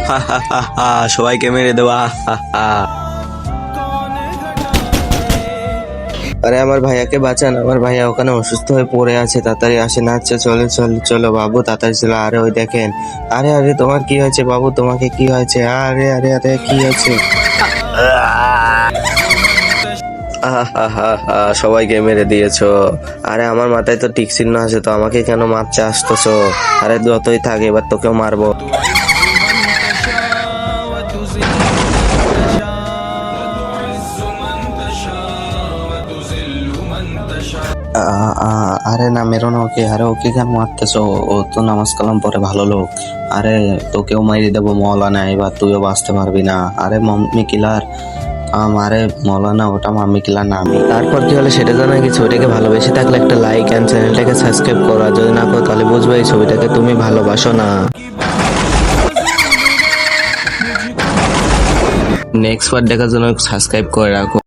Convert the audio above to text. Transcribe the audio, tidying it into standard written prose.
হা হা হা হা, সবাইকে মেরে দেওয়া, হা হা। আরে আমার ভাইয়াকে বাঁচান, আমার ভাইয়া ওখানে অসুস্থ হয়ে পড়ে আছে, তাড়াতাড়ি আসেন। আচ্ছা চলো চলো চলো বাবু, তাড়াতাড়ি চলো। আরে ওই দেখেন, আরে আরে তোমার কি হয়েছে বাবু, তোমাকে কি হয়েছে? আরে আরে আরে কি হয়েছে? আহা, সবাইকে মেরে দিয়েছো। আরে আমার মাথায় তো টিক চিহ্ন আছে, তো আমাকে কেন মারতে আসতেছো? আরে যতই থাকে, এবার তোকেও মারবো। আরে না, মেরো না ওকে। আরে ওকে কেন মারতেছো? ও তো নামাজ কালাম পরে ভালো লোক। আরে তোকেও মাইরে দেবো মৌলানা, এবার তুইও বাঁচতে পারবি না। আরে মাম্মি কিলার, আরে মৌলানা ওটা মাম্মি কিলার না আমি। তারপর কি হলো সেটা জানা কি? ছবিটাকে ভালোবেসে থাকলে একটা লাইক এন্ড চ্যানেলটাকে সাবস্ক্রাইব করো, আর যদি না করো তাহলে বুঝবে এই ছবিটাকে তুমি ভালোবাসো না। নেক্সট পার্ট দেখার জন্য সাবস্ক্রাইব করে রাখো।